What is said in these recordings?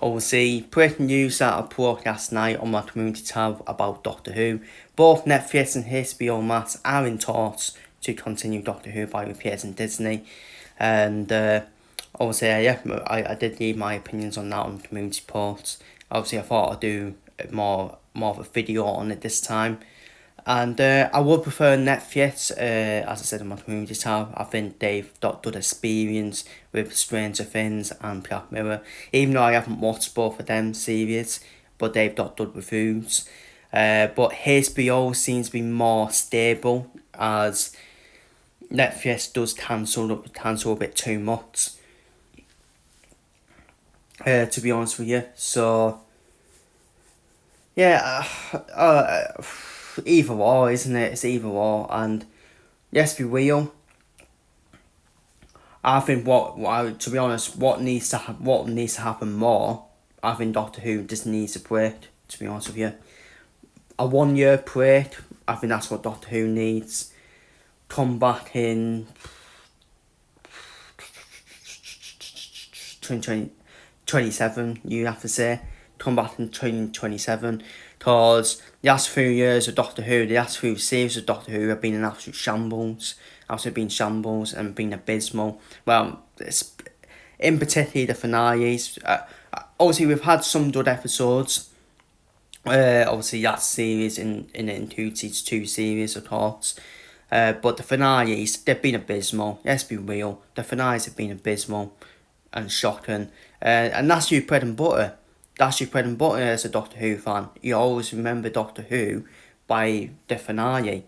Obviously, breaking news that I broke last night on my community tab about Doctor Who. Both Netflix and HBO Max are in talks to continue Doctor Who by replacing Disney. And obviously, I did leave my opinions on that on community posts. Obviously, I thought I'd do more of a video on it this time. And I would prefer Netflix, as I said in my community tab. I think they've got good experience with Stranger Things and Black Mirror. Even though I haven't watched both of them series, but they've got good reviews. But HBO seems to be more stable, as Netflix does cancel a bit too much. To be honest with you, so yeah, either or, isn't it? It's either or, and let's be real. I think to be honest, what needs to happen more. I think Doctor Who just needs a break. To be honest with you, a 1 year break. I think that's what Doctor Who needs. Come back in 2027. You have to say, come back in 2027. Because the last few years of Doctor Who, the last few series of Doctor Who have been an absolute shambles. Absolutely been shambles and been abysmal. Well, it's, in particular the finales. Obviously, we've had some good episodes. Obviously, that series in two series, of course. But the finales, they've been abysmal. Let's be real. The finales have been abysmal and shocking. And that's your bread and butter. That's your bread and butter as a Doctor Who fan. You always remember Doctor Who by the finale.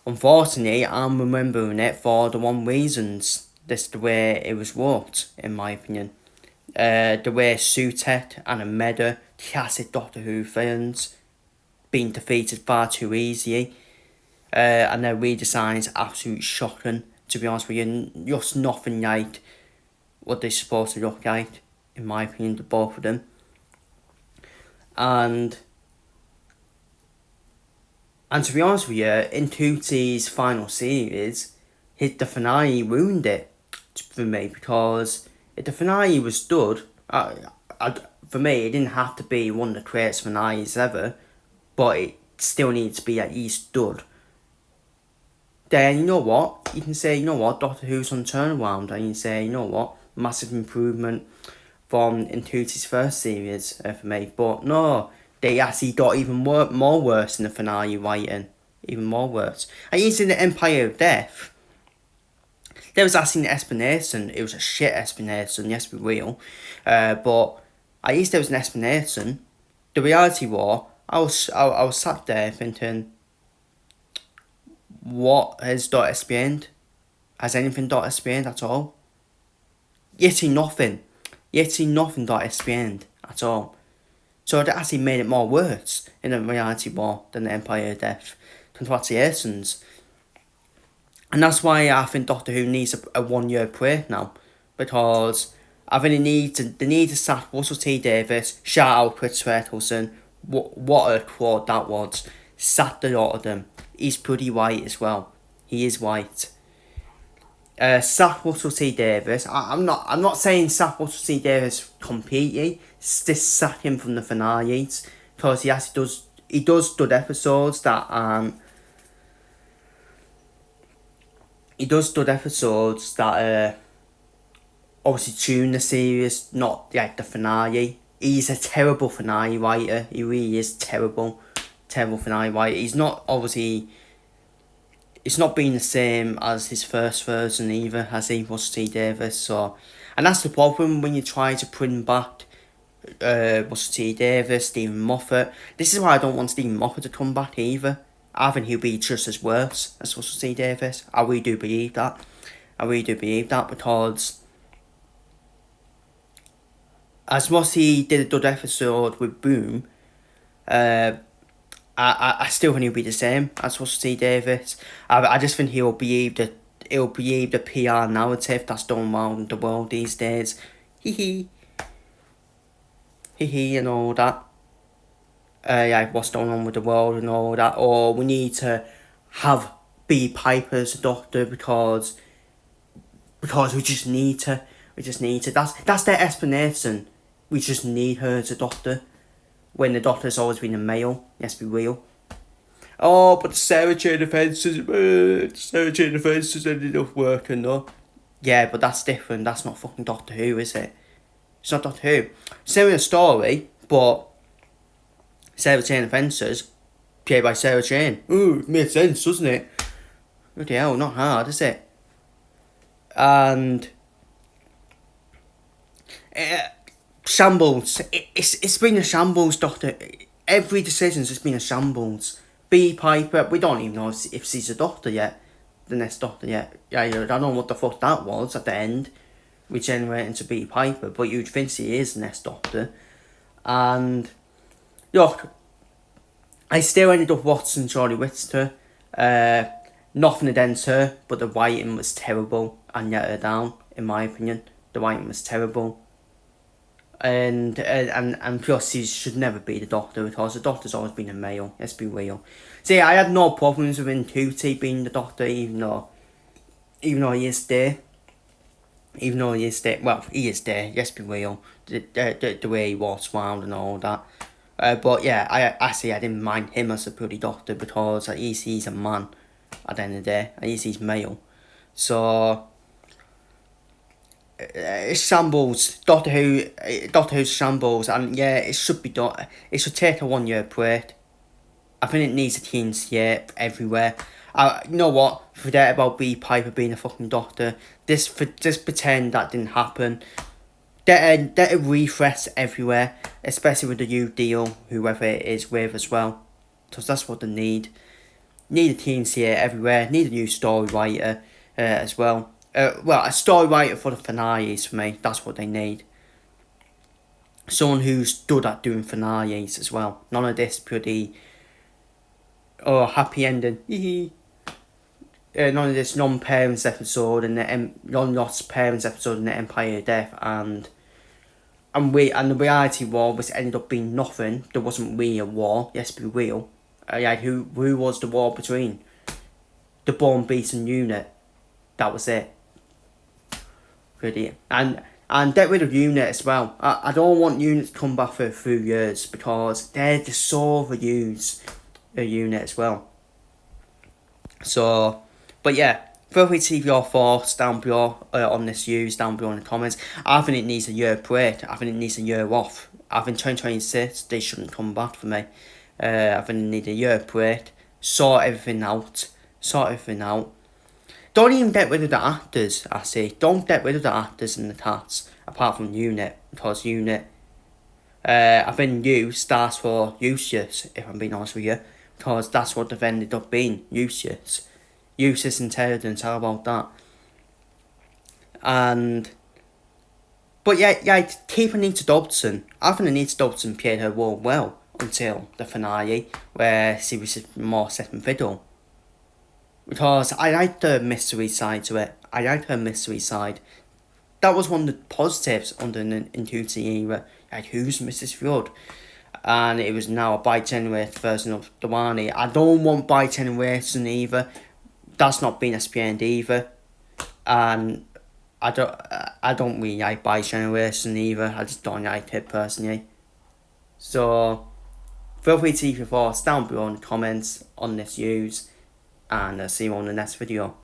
Unfortunately, I'm remembering it for the wrong reasons. This the way it was wrought, in my opinion. The way Sutet and Ameda, classic Doctor Who fans, being defeated far too easily. And their redesigns absolutely shocking, to be honest with you. Just nothing like what they're supposed to look like, in my opinion, the both of them. And to be honest with you, in Tootie's final series, the finale ruined it for me, because if the finale was good, for me, it didn't have to be one of the greatest finales ever, but it still needs to be at least good. Then, you know what? You can say, you know what, Doctor Who's on turnaround, and you say, you know what, massive improvement from in Tootie's first series for me. But no, they actually got even more worse in the finale writing. Even more worse. And even in the Empire of Death, there was actually an explanation. It was a shit explanation, let's be real. But at least there was an explanation. The reality was, I was sat there thinking, what has Dot explained? Has anything Dot explained at all? Yet nothing Dot explained at all. So that actually made it more worse in the reality war than the Empire of Death. Congratulations. And that's why I think Doctor Who needs a 1 year break now. Because I think they need to sack Russell T Davies, shout out Chris Ferguson. What a quad that was. Sack the lot of them. He's pretty white as well. He is white. Sack Russell T Davies. I'm not saying sack Russell T Davies completely. Just sack him from the finales, because he actually does good episodes that obviously tune the series, not like the finale. He's a terrible finale writer. He really is terrible finale writer. He's not obviously. It's not been the same as his first version either, has he, Russell T Davies? So, and that's the problem when you try to bring back Russell T Davies, Stephen Moffat. This is why I don't want Stephen Moffat to come back either. I think he'll be just as worse as Russell T Davies. I really do believe that. Because as much as he did a good episode with Boom, I still think he'll be the same as Russell T Davies. I just think he'll believe the PR narrative that's done around the world these days. Hee and all that. What's going on with the world and all that. Or we need to have B. Piper as a doctor because we just need to. That's their explanation. we just need her as a doctor, when the doctor's always been a male, let's be real. Oh, but the Sarah Jane Offences ended up working though. Yeah, but that's different, that's not fucking Doctor Who, is it? It's not Doctor Who. Similar story, but Sarah Jane Offences, played by Sarah Jane. Ooh, it made sense, doesn't it? Bloody hell, not hard, is it? And shambles. It's been a shambles, Doctor. Every decision's just been a shambles. B. Piper, we don't even know if she's a doctor yet. The next doctor yet. Yeah, I don't know what the fuck that was at the end. Regenerating to B. Piper, but you'd think she is the next doctor. And look, I still ended up watching Charlie Whittaker. Nothing against her, but the writing was terrible and let her down, in my opinion. The writing was terrible. And plus he should never be the doctor, because the doctor's always been a male, let's be real. See, I had no problems with Ntuti being the doctor, even though he is there. Well, he is there, let's be real. The way he walks around and all that. But yeah, I didn't mind him as a bloody doctor, because at least he's a man at the end of the day. At least he's male. So it's shambles. Doctor Who's shambles, and yeah, it should be done. It should take a 1 year break. I think it needs a TNC everywhere. You know what? Forget about B. Piper being a fucking doctor. Just pretend that didn't happen. Get a refresh everywhere, especially with the new deal, whoever it is with as well. Because that's what they need. Need a TNC everywhere. Need a new story writer as well. A story writer for the finales for me. That's what they need. Someone who's good at doing finales as well. None of this pretty happy ending. None of this non-parents episode and the non-lost parents episode in the Empire of Death and the reality war was ended up being nothing. There wasn't really a war. Let's be real. Who was the war between? The Born Beaten unit. That was it. Really. And get rid of unit as well. I don't want unit to come back for a few years, because they're just so overused. A unit as well. So, but yeah, feel free to leave your thoughts down below on this news down below in the comments. I think it needs a year break. I think it needs a year off. I think 2026 they shouldn't come back for me. I think they need a year break. Sort everything out. Don't even get rid of the actors, I say. Don't get rid of the actors and the cats, apart from Unit, because Unit, I think U stands for useless, if I'm being honest with you, because that's what they've ended up being, useless. Useless intelligence, how about that? But yeah, keep Anita Dobson. I think Anita Dobson played her role well until the finale, where she was more second fiddle. Because I liked the mystery side to it. That was one of the positives under the Ntuti era. Like, who's Mrs. Flood? And it was now a bi-generation version of Dewani. I don't want bi-generation either. That's not being explained either. And I don't really like bi-generation either. I just don't like it personally. So feel free to leave your thoughts down below in the comments on this news. And I'll see you on the next video.